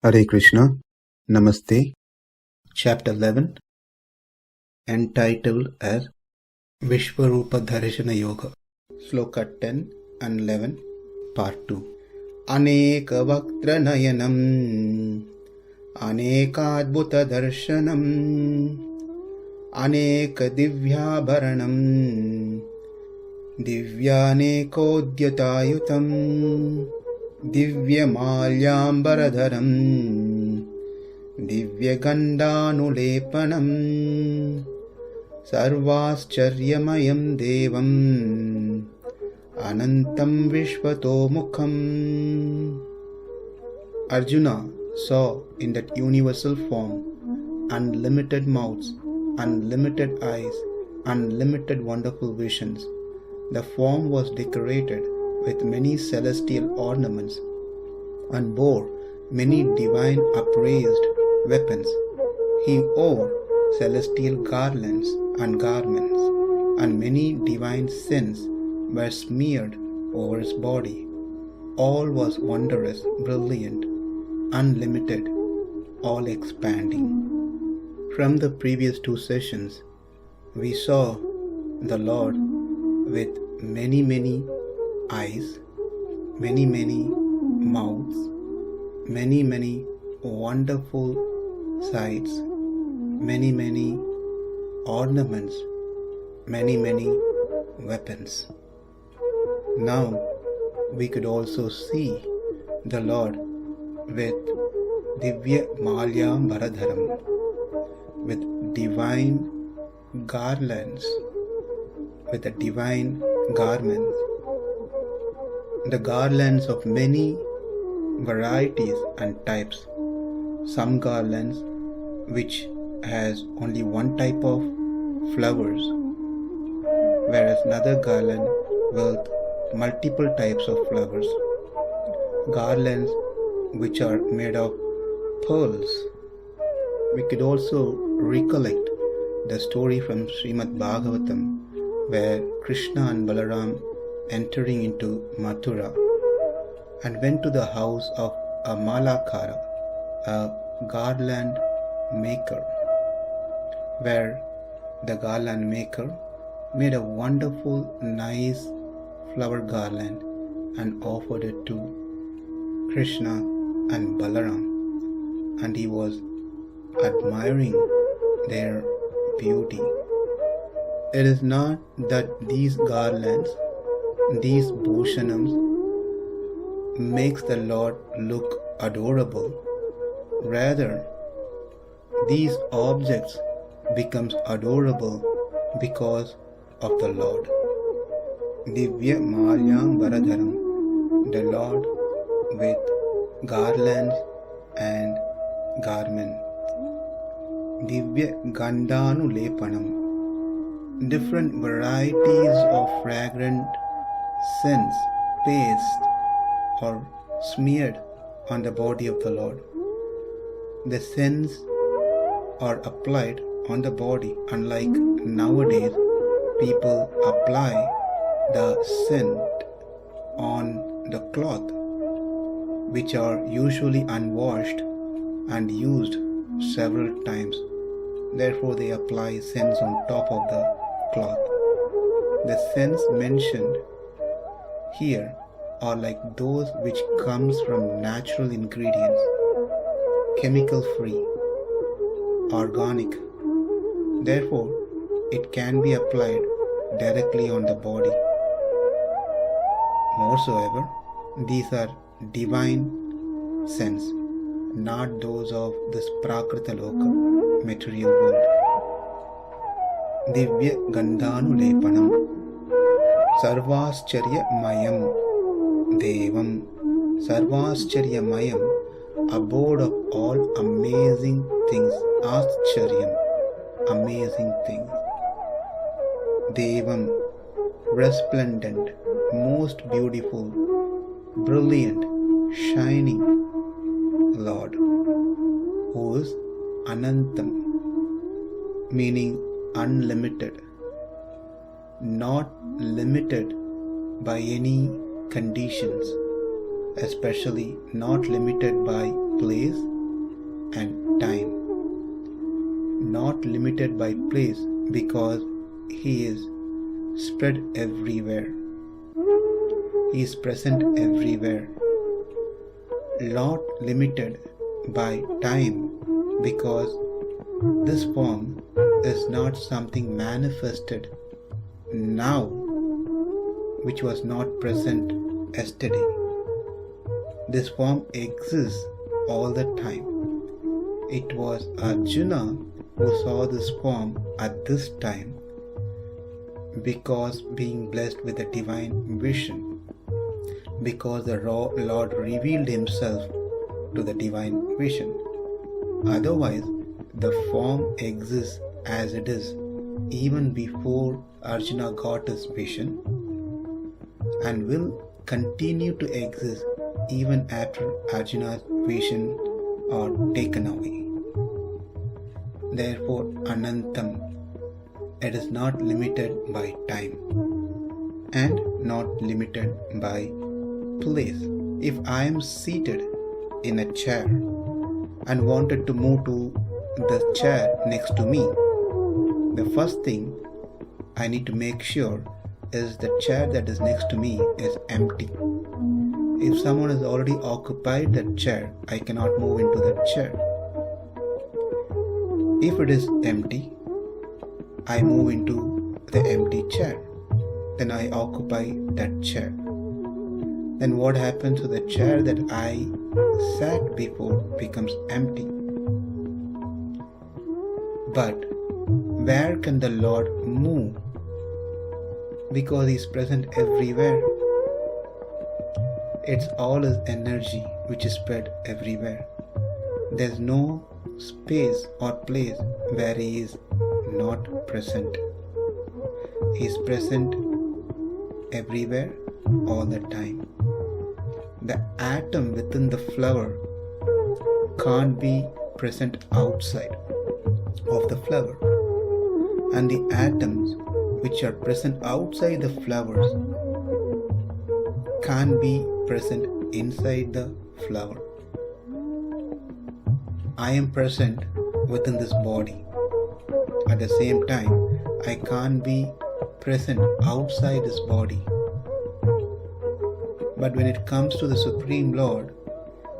Hare Krishna, Namaste. Chapter 11, entitled as Viśvato-Mukham Yoga. Sloka 10 and 11, Part 2. Aneka-vaktra-nayanam, aneka-divyābharaṇaṁ, aneka-divyābharaṇaṁ, divya-nekodyatāyudham, divya-mālyāmbara-dharaṁ, divya-gandhānulepanam, sarvāścarya-mayaṁ devam, anantaṁ viśvato-mukham. Arjuna saw in that universal form unlimited mouths, unlimited eyes, unlimited wonderful visions. The form was decorated with many celestial ornaments and bore many divine upraised weapons. He wore celestial garlands and garments, and many divine scents were smeared over his body. All was wondrous, brilliant, unlimited, all expanding. From the previous two sessions, we saw the Lord with many eyes, many mouths, many wonderful sights, many ornaments, many weapons. Now we could also see the Lord with divya-mālyāmbara-dharaṁ, with divine garlands, with the divine garments, the garlands of many varieties and types. Some garlands which has only one type of flowers, whereas another garland with multiple types of flowers. Garlands which are made of pearls. We could also recollect the story from Srimad Bhagavatam, where Krishna and Balaram entering into Mathura and went to the house of a malakara, a garland maker, where the garland maker made a wonderful, nice flower garland and offered it to Krishna and Balaram, and he was admiring their beauty. It is not that these garlands, these bhushanams makes the Lord look adorable. Rather, these objects becomes adorable because of the Lord. Divya-mālyāmbara-dharaṁ, the Lord with garlands and garments. Divya-gandhānulepanam, different varieties of fragrant scents pasted or smeared on the body of the Lord. The scents are applied on the body, unlike nowadays people apply the scent on the cloth, which are usually unwashed and used several times. Therefore they apply scents on top of the cloth. The scents mentioned here are like those which comes from natural ingredients, chemical free, organic. Therefore it can be applied directly on the body. Moreover, these are divine scents, not those of this prakrita loka, material world. Divya-gandhānulepanam, sarvāścarya-mayaṁ, devam, sarvāścarya-mayaṁ, abode of all amazing things, ascharya, amazing things. Devam, resplendent, most beautiful, brilliant, shining Lord, who is anantaṁ, meaning unlimited, not limited by any conditions, especially not limited by place not limited by place because He is spread everywhere. He is present everywhere. Not limited by time because this form is not something manifested now which was not present yesterday. This form exists all the time. It was Arjuna who saw this form at this time because being blessed with a divine vision, because the Lord revealed Himself to the divine vision. Otherwise, the form exists as it is even before Arjuna got his vision and will continue to exist even after Arjuna's vision are taken away. Therefore, anantaṁ, it is not limited by time and not limited by place. If I am seated in a chair and wanted to move to the chair next to me, the first thing I need to make sure is the chair that is next to me is empty. If someone has already occupied that chair, I cannot move into that chair. If it is empty, I move into the empty chair. Then I occupy that chair. Then what happens to the chair that I sat before becomes empty. But where can the Lord move? Because He is present everywhere. It's all His energy which is spread everywhere. There's no space or place where He is not present. He is present everywhere all the time. The atom within the flower can't be present outside of the flower, and the atoms which are present outside the flowers can't be present inside the flower. I am present within this body. At the same time, I can't be present outside this body. But when it comes to the Supreme Lord,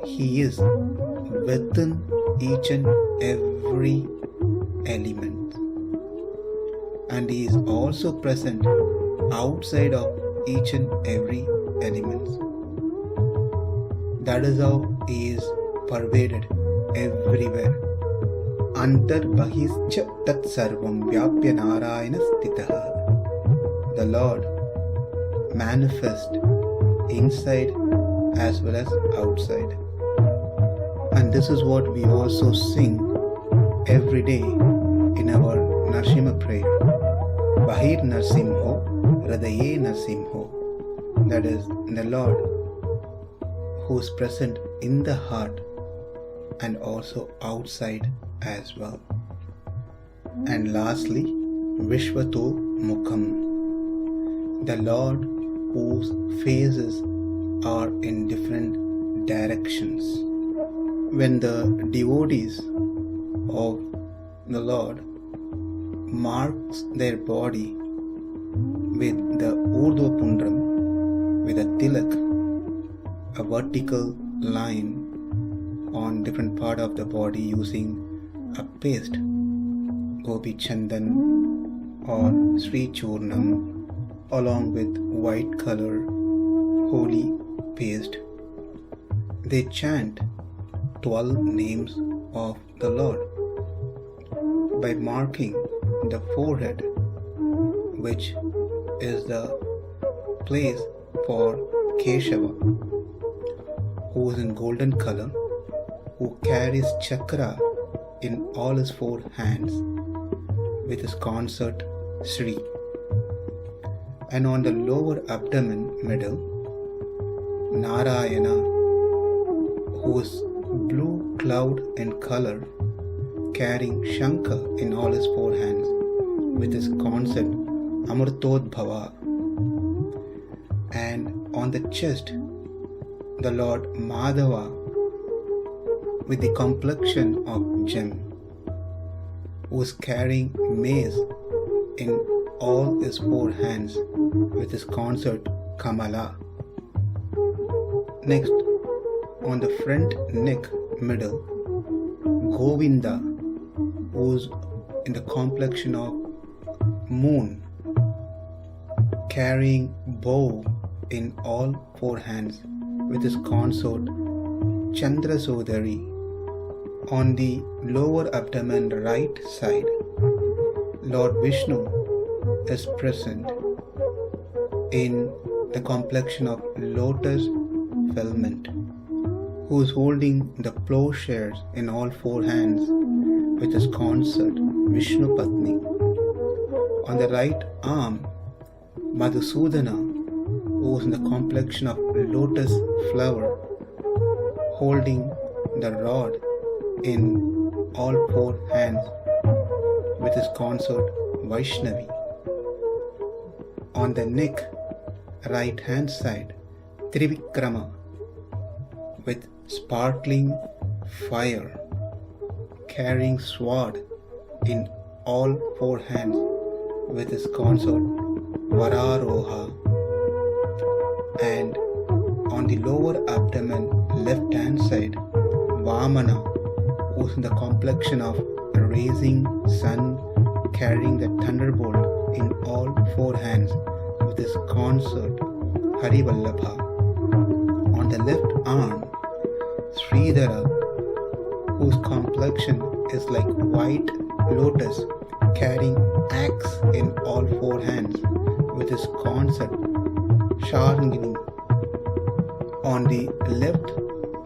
He is within each and every element. And He is also present outside of each and every element. That is how He is pervaded everywhere. Antarbahishcha tat sarvam vyapya narayana stitaha. The Lord manifests inside as well as outside. And this is what we also sing every day in our Narsimha prayer. Bahir Narsimho, Hridaye Narsimho. That is the Lord who is present in the heart and also outside as well. And lastly, viśvato-mukham. The Lord whose faces are in different directions. When the devotees of the Lord marks their body with the urdhva pundram, with a tilak, a vertical line on different part of the body using a paste, gopi chandan or Sri Churnam, along with white color holy paste, they chant 12 names of the Lord by marking the forehead, which is the place for Keshava, who is in golden color, who carries chakra in all his 4 hands with his consort Sri. And on the lower abdomen middle, Narayana, who is blue cloud in color, carrying Shankha in all his 4 hands with his concept Amrtodbhava. And on the chest, the Lord Madhava with the complexion of gem. who is carrying mace in all his four hands with his consort Kamala. Next, on the front neck middle, Govinda, who is in the complexion of moon, carrying bow in all four hands with his consort Chandrasodari. On the lower abdomen right side, Lord Vishnu is present in the complexion of lotus filament, who is holding the plowshares in all four hands with his consort Vishnu Patni. On the right arm, Madhusudana, who is in the complexion of lotus flower, holding the rod in all four hands with his consort Vaishnavi. On the neck right hand side, Trivikrama with sparkling fire, carrying sword in all four hands with his consort Vararoha. And on the lower abdomen left hand side, Vamana, who is in the complexion of a rising sun, carrying the thunderbolt in all four hands with his consort Harivallabha. On the left arm, Sridhara, whose complexion is like white lotus, carrying axe in all four hands with his consort Sharngini. On the left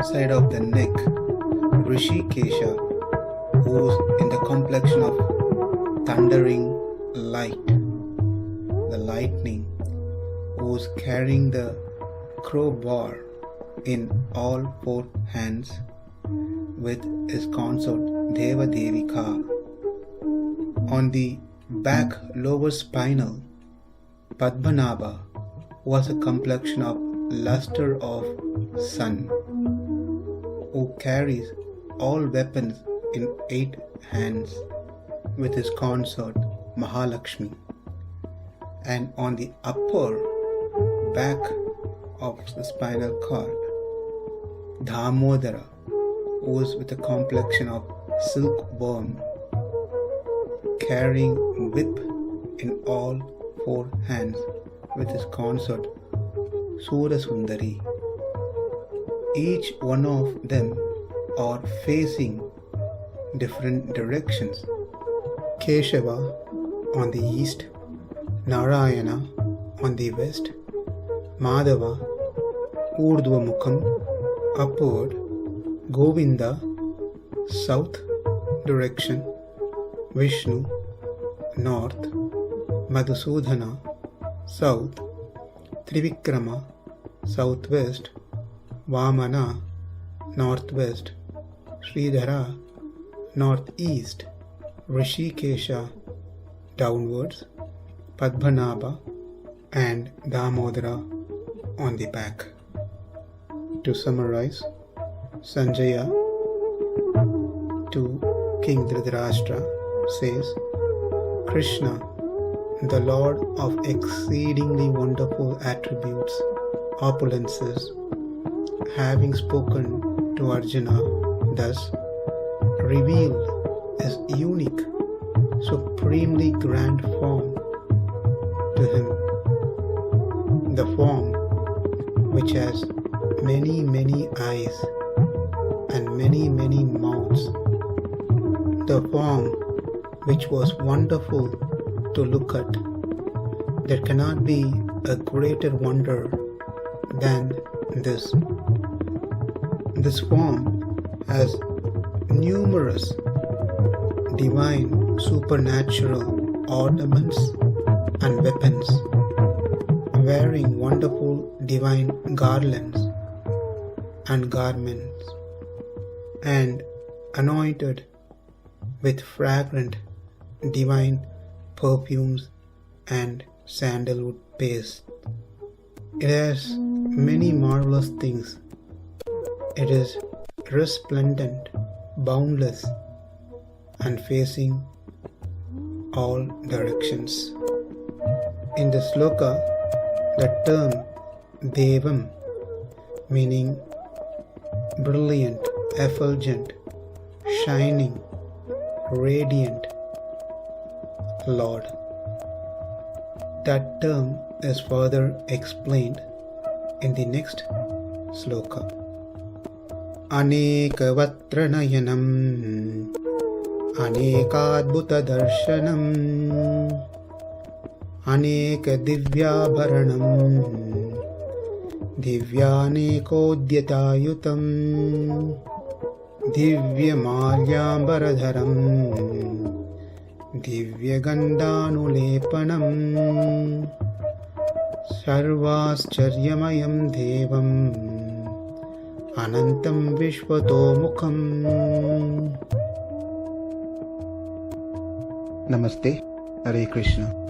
side of the neck, Rishikesha, who is in the complexion of thundering light, the lightning, who is carrying the crowbar in all four hands with his consort Devadevika. On the back lower spinal, Padmanabha was a complexion of luster of sun, who carries all weapons in 8 hands with his consort Mahalakshmi. And on the upper back of the spinal cord, Dhamodara, who is with a complexion of silkworm, carrying whip in all 4 hands with his consort Surasundari. Each one of them are facing different directions. Keshava on the east, Narayana on the west, Madhava Urdhva-mukham upward, Govinda south direction, Vishnu north, Madhusudana south, Trivikrama southwest, Vamana northwest, Sridhara northeast, Rishikesha downwards, Padmanabha and Damodara on the back. To summarize, Sanjaya to King Dhritarashtra says, Krishna, the Lord of exceedingly wonderful attributes, opulences, having spoken to Arjuna, thus revealed his unique, supremely grand form to him, the form which has many, many eyes and many, many mouths, the form which was wonderful to look at. There cannot be a greater wonder than this. This form has numerous divine supernatural ornaments and weapons, wearing wonderful divine garlands and garments, and anointed with fragrant divine perfumes and sandalwood paste. It has many marvelous things. It is resplendent, boundless, and facing all directions. In the Sloka, the term devam, meaning brilliant, effulgent, shining, radiant, Lord. That term is further explained in the next sloka. Aneka-vaktra-nayanam, anekādbhuta-darśanam, aneka-divyābharaṇaṁ, divya-nekodyatāyudham, divya-mālyāmbara-dharaṁ, divya-gandhānulepanam, sarvāścarya-mayaṁ devam, anantaṁ viśvato-mukham. Namaste, Hare Krishna.